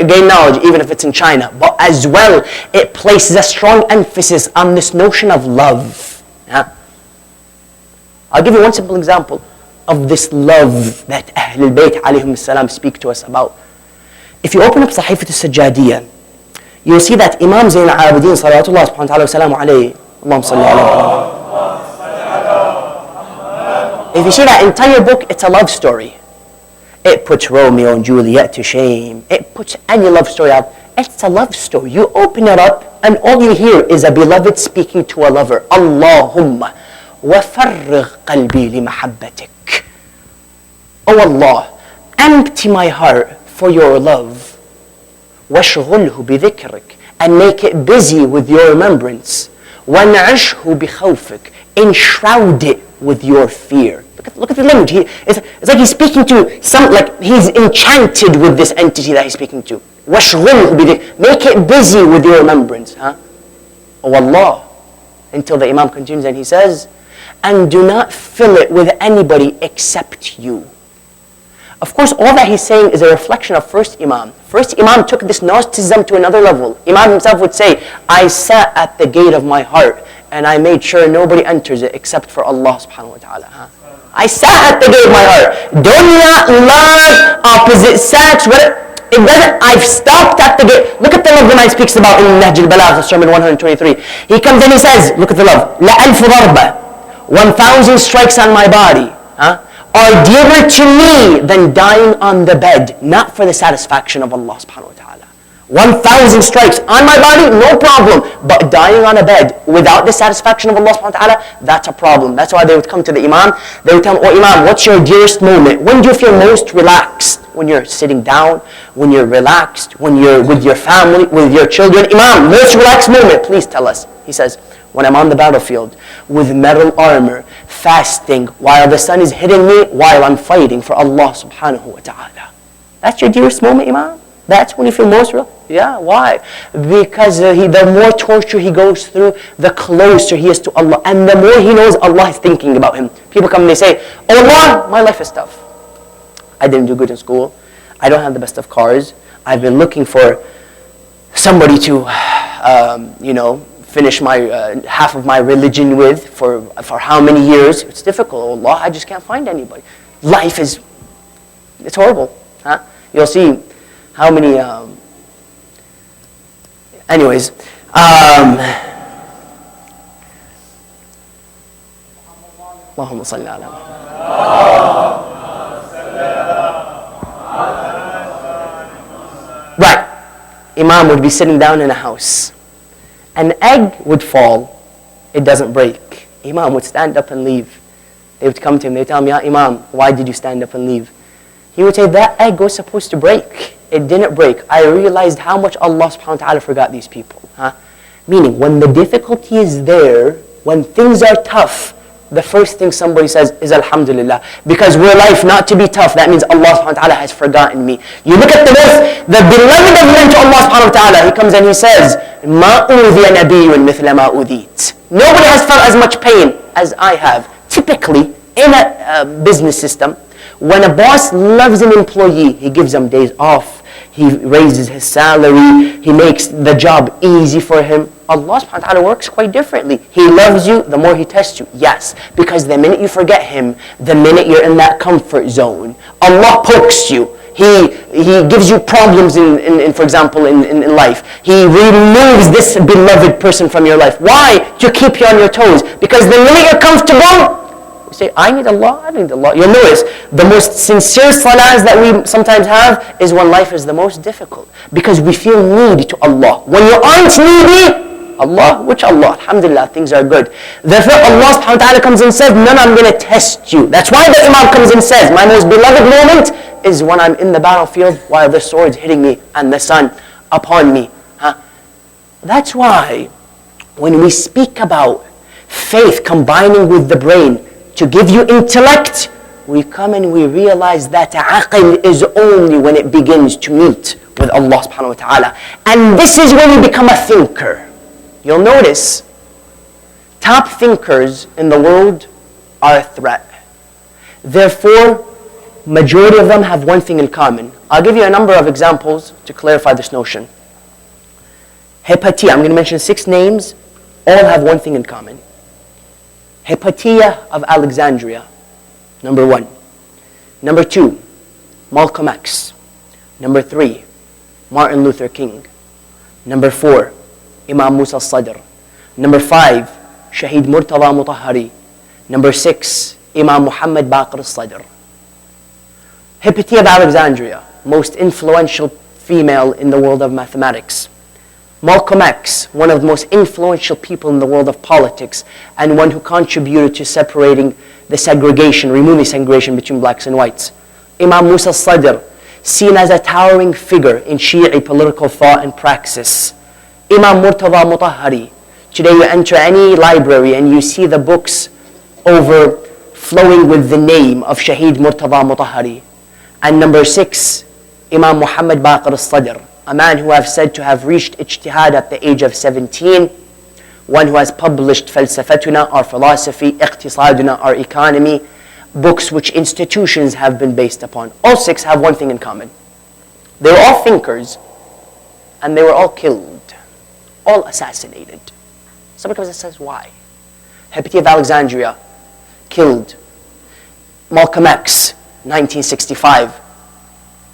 Gain knowledge even if it's in China. But as well, it places a strong emphasis on this notion of love. I'll give you one simple example of this love that Ahlul Bayt alayhim salam speak to us about. If you open up Sahifat al-Sajjadiyah, you'll see that Imam Zayn al-Abidin salawatullah subhanahu wa ta'ala wa salamu alayhi, if you see that entire book, it's a love story. It puts Romeo and Juliet to shame. It puts any love story out. It's a love story. You open it up and all you hear is a beloved speaking to a lover. Allahumma وَفَرِّغْ قَلْبِي لِمَحَبَّتِكَ. Oh Allah, empty my heart for your love. وَاشْغُلْهُ بِذِكْرِكَ. And make it busy with your remembrance. وَنْعِشْهُ بِخَوْفِكَ. Enshroud it with your fear. Look at the language. It's like he's speaking to like he's enchanted with this entity that he's speaking to. وَاشْغُلْهُ بِذِكْرِكَ. Make it busy with your remembrance. Oh Allah. Until the Imam continues and he says, and do not fill it with anybody except you. Of course, all that he's saying is a reflection of first Imam. First Imam took this Gnosticism to another level. Imam himself would say, I sat at the gate of my heart and I made sure nobody enters it except for Allah subhanahu wa ta'ala. I sat at the gate of my heart. Dunya, love, opposite sex, whatever. It doesn't, I've stopped at the gate. Look at the love the man speaks about in Nahj al-Balagh, sermon 123. He comes and he says, look at the love. لَأَلْفُ ضَرْبَةٍ. 1,000 strikes on my body. are dearer to me than dying on the bed, not for the satisfaction of Allah subhanahu wa ta'ala. 1,000 strikes on my body, no problem. But dying on a bed without the satisfaction of Allah subhanahu wa ta'ala, that's a problem. That's why they would come to the Imam. They would tell him, oh Imam, what's your dearest moment? When do you feel most relaxed? When you're sitting down, when you're relaxed, when you're with your family, with your children. Imam, most relaxed moment, please tell us. He says, when I'm on the battlefield with metal armor, fasting, while the sun is hitting me, while I'm fighting for Allah subhanahu wa ta'ala. That's your dearest moment, Imam? That's when you feel most real? Yeah, why? Because the more torture he goes through, the closer he is to Allah. And the more he knows Allah is thinking about him. People come and they say, oh Allah, my life is tough. I didn't do good in school. I don't have the best of cars. I've been looking for somebody to, finish my half of my religion with for how many years. It's difficult, oh Allah, I just can't find anybody. Life is, it's horrible. Huh? You'll see how many, anyways. Allahumma salli ala. Right. Imam would be sitting down in a house. An egg would fall. It doesn't break. Imam would stand up and leave. They would come to him. They would tell him, Ya Imam, why did you stand up and leave? He would say, that egg was supposed to break. It didn't break. I realized how much Allah subhanahu wa ta'ala forgot these people. Meaning, when the difficulty is there, when things are tough, the first thing somebody says is Alhamdulillah. Because were life not to be tough, that means Allah subhanahu wa ta'ala has forgotten me. You look at the beloved of men to Allah subhanahu wa ta'ala, he comes and he says, مَا أُوذِيَ نَبِيٌّ مِثْلَ مَا أُوذِيتَ. Nobody has felt as much pain as I have. Typically, in a business system, when a boss loves an employee, he gives them days off, he raises his salary, he makes the job easy for him. Allah subhanahu wa ta'ala works quite differently. He loves you, the more he tests you. Yes, because the minute you forget him, the minute you're in that comfort zone, Allah pokes you. He gives you problems for example, in life. He removes this beloved person from your life. Why? To keep you on your toes. Because the minute you're comfortable, say, I need Allah, I need Allah. You'll notice, the most sincere salahs that we sometimes have is when life is the most difficult. Because we feel needy to Allah. When you aren't needy, Allah, which Allah? Alhamdulillah, things are good. Therefore, Allah subhanahu wa ta'ala comes and says, no, I'm going to test you. That's why the Imam comes and says, my most beloved moment is when I'm in the battlefield while the sword's hitting me and the sun upon me. That's why when we speak about faith combining with the brain to give you intellect, we come and we realize that aql is only when it begins to meet with Allah subhanahu wa ta'ala. And this is when you become a thinker. You'll notice, top thinkers in the world are a threat. Therefore, majority of them have one thing in common. I'll give you a number of examples to clarify this notion. Hypatia, I'm going to mention 6 names, all have one thing in common. Hypatia of Alexandria, number 1. Number 2, Malcolm X. Number 3, Martin Luther King. Number 4, Imam Musa al-Sadr. Number 5, Shaheed Murtada Mutahhari. Number 6, Imam Muhammad Baqir al-Sadr. Hypatia of Alexandria, most influential female in the world of mathematics. Malcolm X, one of the most influential people in the world of politics, and one who contributed to separating the segregation, removing segregation between blacks and whites. Imam Musa al-Sadr, seen as a towering figure in Shi'i political thought and praxis. Imam Murtada Mutahhari. Today you enter any library and you see the books overflowing with the name of Shaheed Murtada Mutahhari. And number 6, Imam Muhammad Baqir al-Sadr, a man who I've said to have reached ijtihad at the age of 17, one who has published Falsafatuna, our philosophy, Iqtisaduna, our economy, books which institutions have been based upon. All 6 have one thing in common. They were all thinkers, and they were all killed. All assassinated. Somebody comes and says, why? Hypatia of Alexandria, killed. Malcolm X, 1965,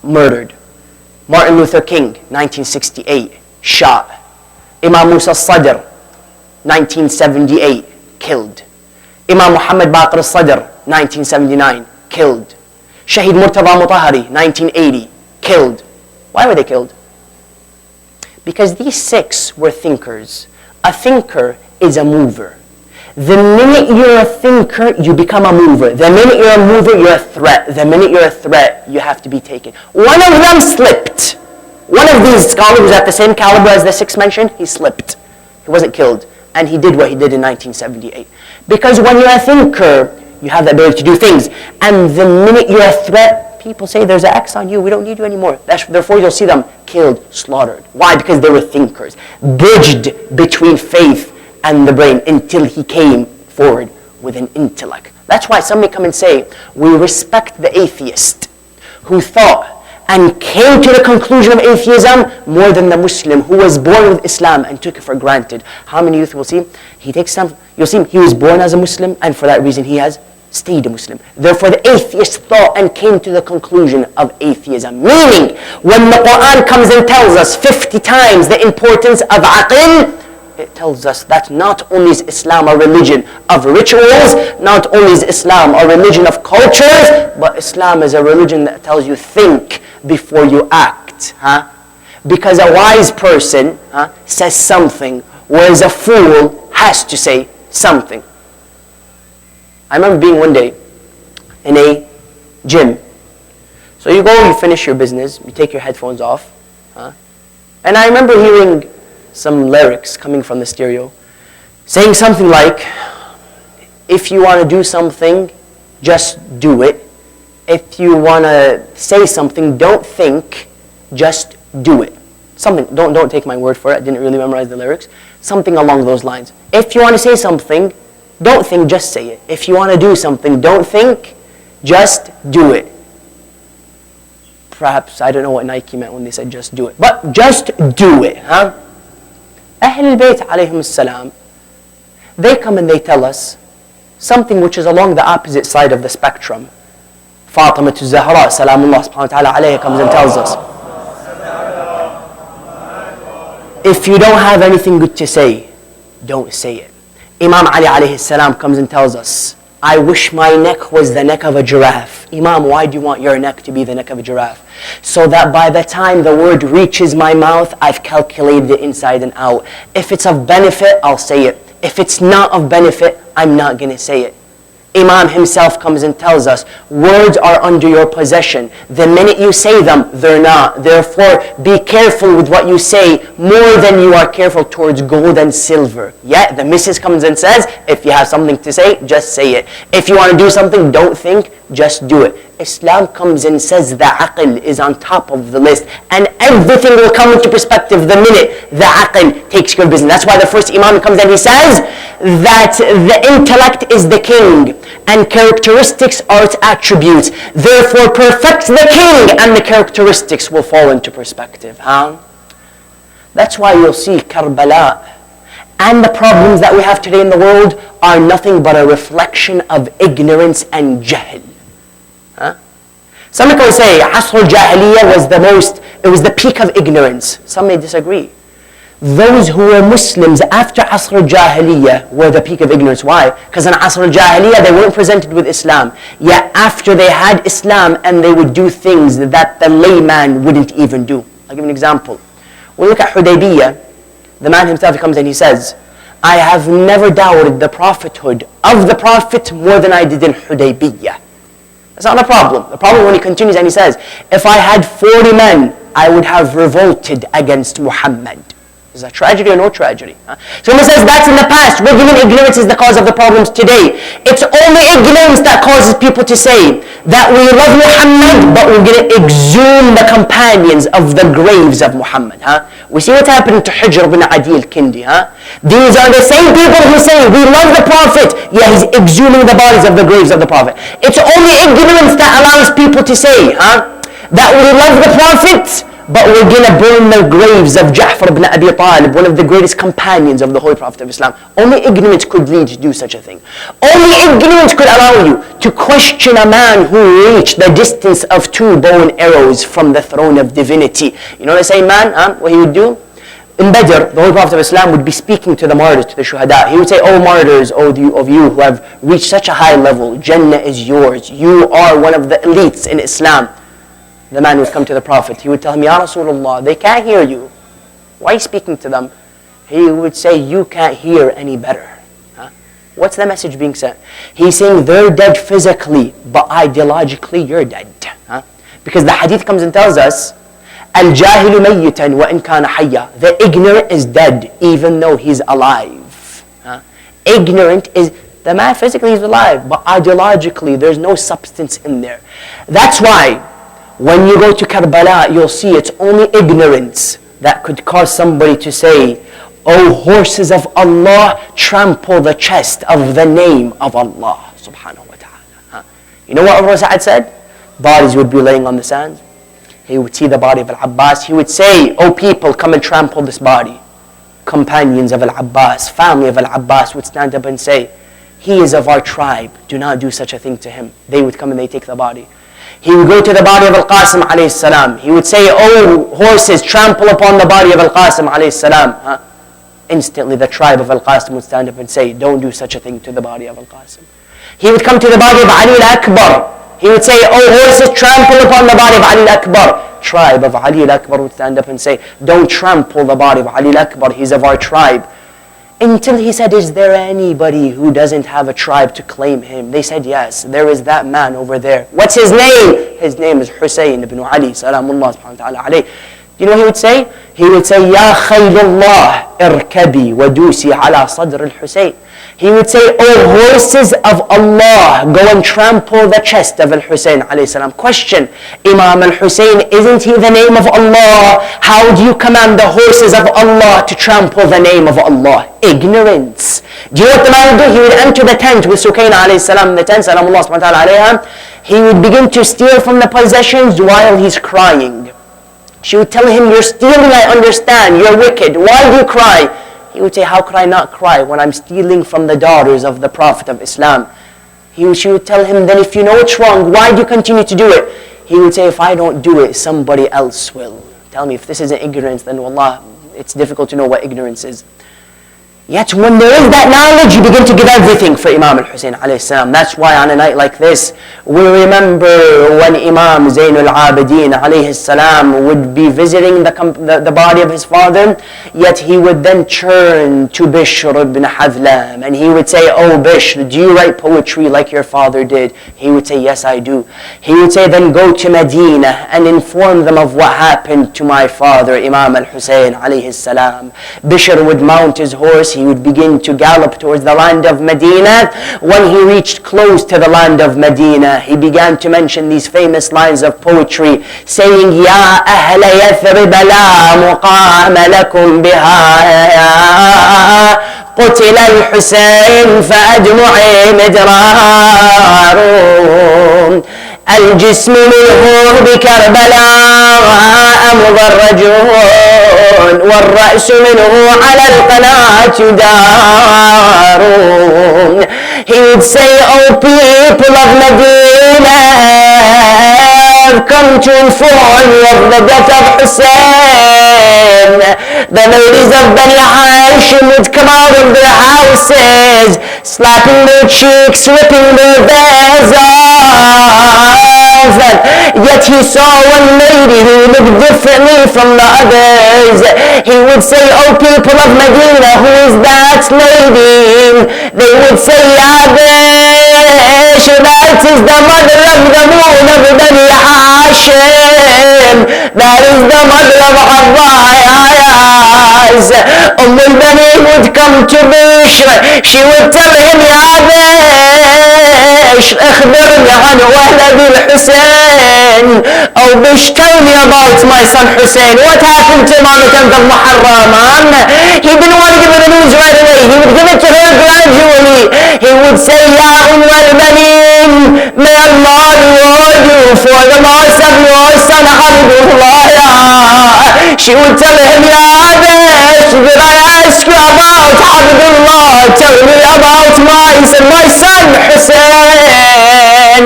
murdered. Martin Luther King, 1968, shot. Imam Musa al-Sadr, 1978, killed. Imam Muhammad Baqir al-Sadr, 1979, killed. Shahid Murtada Mutahari, 1980, killed. Why were they killed? Because these 6 were thinkers. A thinker is a mover. The minute you're a thinker, you become a mover. The minute you're a mover, you're a threat. The minute you're a threat, you have to be taken. One of them slipped. One of these scholars was at the same caliber as the 6 mentioned, he slipped. He wasn't killed. And he did what he did in 1978. Because when you're a thinker, you have the ability to do things. And the minute you're a threat, people say there's an X on you, we don't need you anymore. Therefore you'll see them killed, slaughtered. Why? Because they were thinkers. Bridged between faith and the brain until he came forward with an intellect. That's why some may come and say, we respect the atheist who thought and came to the conclusion of atheism more than the Muslim who was born with Islam and took it for granted. How many youth will see? He takes some, you'll see he was born as a Muslim and for that reason he has stayed a Muslim. Therefore the atheist thought and came to the conclusion of atheism. Meaning, when the Quran comes and tells us 50 times the importance of aql, it tells us that not only is Islam a religion of rituals, not only is Islam a religion of cultures, but Islam is a religion that tells you think before you act. Because a wise person says something, whereas a fool has to say something. I remember being one day in a gym. So you go, you finish your business, you take your headphones off. And I remember hearing some lyrics coming from the stereo, saying something like, if you want to do something, just do it. If you want to say something, don't think, just do it. Something, don't take my word for it, I didn't really memorize the lyrics. Something along those lines. If you want to say something, don't think, just say it. If you want to do something, don't think, just do it. Perhaps, I don't know what Nike meant when they said just do it. But just do it. Ahl al-Bayt alayhim salam, they come and they tell us something which is along the opposite side of the spectrum. Fatima Zahra, salamullah subhanahu wa ta'ala alayha, comes and tells us, if you don't have anything good to say, don't say it. Imam Ali alayhi salam comes and tells us, I wish my neck was the neck of a giraffe. Imam, why do you want your neck to be the neck of a giraffe? So that by the time the word reaches my mouth, I've calculated it inside and out. If it's of benefit, I'll say it. If it's not of benefit, I'm not going to say it. Imam himself comes and tells us, words are under your possession. The minute you say them, they're not. Therefore, be careful with what you say more than you are careful towards gold and silver. Yet, the missus comes and says, if you have something to say, just say it. If you want to do something, don't think, just do it. Islam comes and says the aql is on top of the list. And everything will come into perspective the minute the aql takes care of business. That's why the first Imam comes and he says that the intellect is the king and characteristics are its attributes. Therefore, perfect the king and the characteristics will fall into perspective. That's why you'll see Karbala and the problems that we have today in the world are nothing but a reflection of ignorance and jahl. Some people say Asr al-Jahiliyyah was the peak of ignorance. Some may disagree. Those who were Muslims after Asr al-Jahiliyyah were the peak of ignorance. Why? Because in Asr al-Jahiliyyah they weren't presented with Islam. Yet after they had Islam and they would do things that the layman wouldn't even do. I'll give you an example. We look at Hudaybiyah. The man himself comes and he says, I have never doubted the prophethood of the Prophet more than I did in Hudaybiyah. That's not a problem. The problem when he continues and he says, if I had 40 men, I would have revolted against Muhammad. Is that tragedy or no tragedy? So when he says that's in the past, we're giving ignorance is the cause of the problems today. It's only ignorance that causes people to say that we love Muhammad, but we're going to exhume the companions of the graves of Muhammad. We see what's happening to Hijr ibn Adi al-Kindi. These are the same people who say we love the Prophet, yet he's exhuming the bodies of the graves of the Prophet. It's only ignorance that allows people to say that we love the Prophet, but we're going to burn the graves of Ja'far ibn Abi Talib, one of the greatest companions of the Holy Prophet of Islam. Only ignorance could lead you to do such a thing. Only ignorance could allow you to question a man who reached the distance of 2 bow and arrows from the throne of divinity. You know the same man, what he would do? in Badr, the Holy Prophet of Islam would be speaking to the martyrs, to the shuhada. He would say, "O martyrs, of you who have reached such a high level, Jannah is yours. You are one of the elites in Islam." The man would come to the Prophet. He would tell him, "Ya Rasulullah, they can't hear you. Why are you speaking to them?" He would say, "You can't hear any better." What's the message being sent? He's saying they're dead physically, but ideologically you're dead. Because the hadith comes and tells us, "Al-jahilu mayyitan wa in kana hayya." The ignorant is dead even though he's alive. Ignorant is, the man physically is alive, but ideologically there's no substance in there. That's why when you go to Karbala, you'll see it's only ignorance that could cause somebody to say, "O horses of Allah, trample the chest of the name of Allah subhanahu wa ta'ala." You know what Abu Sa'ad said? Bodies would be laying on the sand. He would see the body of Al-Abbas. He would say, "O people, come and trample this body." Companions of Al-Abbas, family of Al-Abbas would stand up and say, "He is of our tribe. Do not do such a thing to him." They would come and they take the body. He would go to the body of Al-Qasim alayhi salam. He would say, "O horses, trample upon the body of Al-Qasim alayhi salam." Instantly the tribe of Al-Qasim would stand up and say, "Don't do such a thing to the body of Al-Qasim." He would come to the body of Ali al-Akbar. He would say, "O horses, trample upon the body of Ali al-Akbar." Tribe of Ali al-Akbar would stand up and say, "Don't trample the body of Ali al-Akbar, he's of our tribe." Until he said, "Is there anybody who doesn't have a tribe to claim him?" They said, "Yes, there is that man over there." What's his name? His name is Hussein ibn Ali, salamullah subhanahu wa ta'ala alayh. You know what he would say? He would say, "Ya khaylullah, irkabi wa dusi ala sadr al-Husayn." He would say, "O horses of Allah, go and trample the chest of Al-Husayn alayhi salam." Question, Imam Al-Husayn, isn't he the name of Allah? How do you command the horses of Allah to trample the name of Allah? Ignorance. Do you know what the man would do? He would enter the tent with Sukaina alayhi salam, the tent, salamullah subhanahu wa ta'ala alayha. He would begin to steal from the possessions while he's crying. She would tell him, "You're stealing, I understand, you're wicked. Why do you cry?" He would say, "How could I not cry when I'm stealing from the daughters of the Prophet of Islam?" She would tell him, "Then if you know it's wrong, why do you continue to do it?" He would say, "If I don't do it, somebody else will." Tell me, if this isn't ignorance, then wallah, it's difficult to know what ignorance is. Yet when there is that knowledge, you begin to give everything for Imam al-Hussein alayhi salam. That's why on a night like this, we remember when Imam Zainul Abidin alayhi salam would be visiting the body of his father, yet he would then turn to Bishr ibn Hadlam and he would say, "Oh Bishr, do you write poetry like your father did?" He would say, "Yes, I do." He would say, "Then go to Medina and inform them of what happened to my father, Imam al-Hussein alayhi salam." Bishr would mount his horse. He would begin to gallop towards the land of Medina. When he reached close to the land of Medina, he began to mention these famous lines of poetry, saying, "Ya ahla Yathrib la muqama lakum biha, قتل الحسين فأدمعي مدرار الجسم منه بكربلاء مضرج والرأس منه على القناة دار." He would say, "O people of Medina, I've come to inform you of the death of Hussein." The ladies of Bani Hashim would come out of their houses, slapping their cheeks, ripping their veils off. Yet he saw one lady who looked differently from the others. He would say, "O people of Medina, who is that lady?" They would say, "Ya Bish, that is the mother of the moon of Bani Hashim. That is the mother of Abbas." al-Bani would come to Bishr. She would tell him, "Ya Bishr, اخبرني عن ولد الحسين." "Oh Bishr, tell me about my son Hussein. What happened to him on the 10th of Muharram?" He didn't want to give her the news right away. He would give it to her gradually. He would say, "Ya al-Banin, may Allah reward you for the loss of your son Habibullah." She would tell him, "Ya Bish, did I ask you about Habibullah? Tell me about my son Hussein."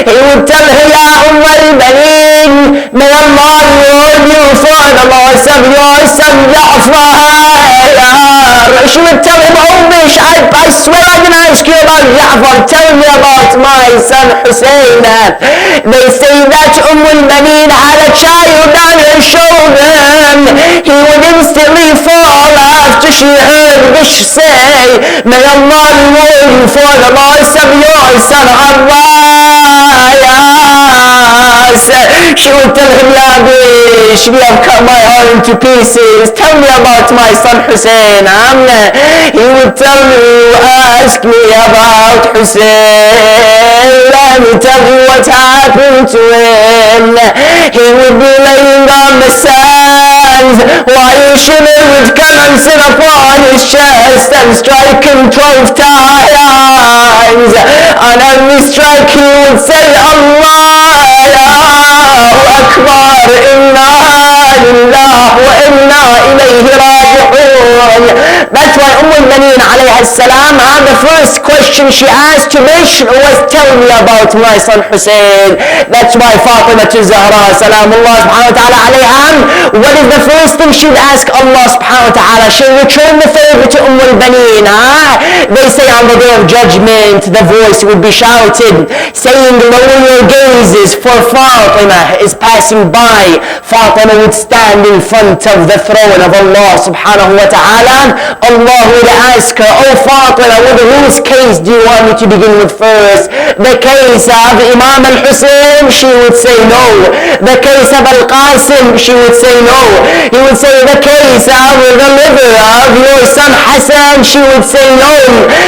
He would tell her, "Ya al-Banin, may Allah reward you for the loss of your son Ja'far. She would tell him, oh Bish, I swear I didn't ask you about Ja'far, tell me about my son Hussein. They say that al-Baneen had a child on her shoulder. He would instantly fall after she heard Bish say, may Allah reward you for the loss of your son Abbas. She would tell him, Ya Bish, we have cut my heart into pieces. Tell me about my son Hussein. He would tell me, ask me about Hussein. Let me tell you what happened to him. He would be laying on the sands while Shimon would come and sit upon his chest and strike him 12 times. And every strike he would say, Allahu Akbar, Inna Lillah wa Inna Ilayhi Raji'un. That's why al-Baneen alayha salam, the first question she asked to Bish was, tell me about my son Hussein. That's why Fatima Zahra salamullah subhanahu wa ta'ala alayha, what is the first thing she would ask Allah subhanahu wa ta'ala? She would return the favor to al-Baneen. They say on the day of judgment, the voice would be shouted, saying, lower your gazes, for Fatima is passing by. Fatima would stand in front of the throne of Allah subhanahu wa ta'ala. Allah would ask her, oh Fatima, with whose case do you want me to begin with first? The case of Imam al-Hussein? She would say no. The case of al-Qasim? She would say no. He would say, the case of the liver of your son Hassan? She would say no.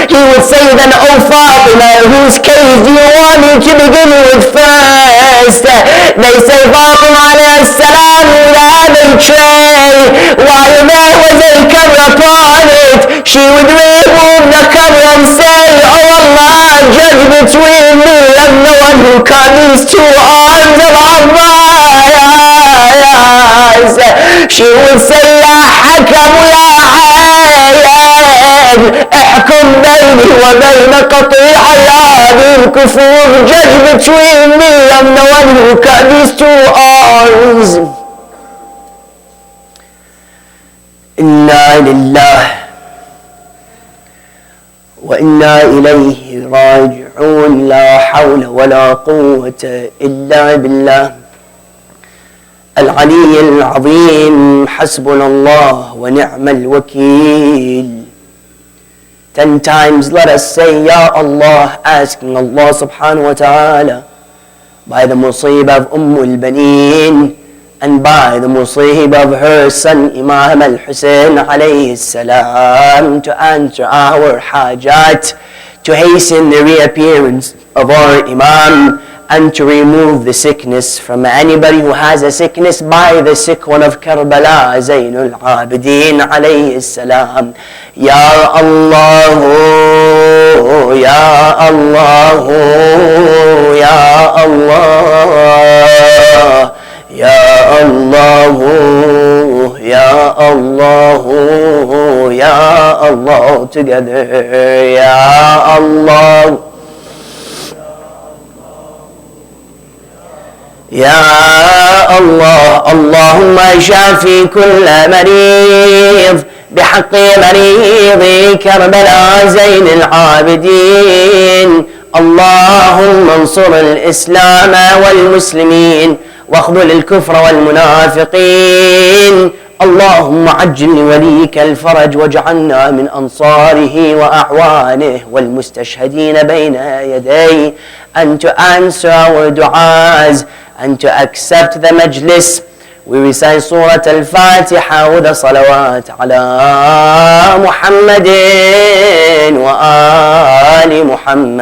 He would say, then, oh Fatima, whose case do you want me to begin with first? They say Fatima alayhi salam would have a tray. While there was a cover upon it, she would remove the cover and say, oh Allah, judge between me and the one who cut these two arms of Abbas. She would say, Ya Hakam, Ya Hayyan, احكم بيني وبين قطيع هذه الكفور, judge between me and the one who cut these two arms. Inna lillah wa inna ilayhi raji'un. La hawla wa la quwwata illa billah. العلي العظيم حسبنا الله ونعم الوكيل. 10 times let us say Ya Allah, asking Allah subhanahu wa ta'ala by the musibah of al-Baneen and by the musibah of her son Imam al-Hussein alayhi salam to answer our hajat, to hasten the reappearance of our Imam, and to remove the sickness from anybody who has a sickness by the sick one of Karbala, Zainul Abidin alayhi salam. Ya Allah, Ya Allah, Ya Allah, Ya Allah, Ya Allah, Ya Allah, together, Ya Allah. يا الله اللهم شافي كل مريض بحق مريض كربلاء زين العابدين. اللهم انصر الإسلام والمسلمين واخذل الكفر والمنافقين. اللهم عجل لوليك الفرج واجعلنا من أنصاره وأعوانه والمستشهدين بين يديه, and to answer our du'as and to accept the majlis. We recite Surah Al-Fatiha with a salawat ala Muhammadin wa ali Muhammad.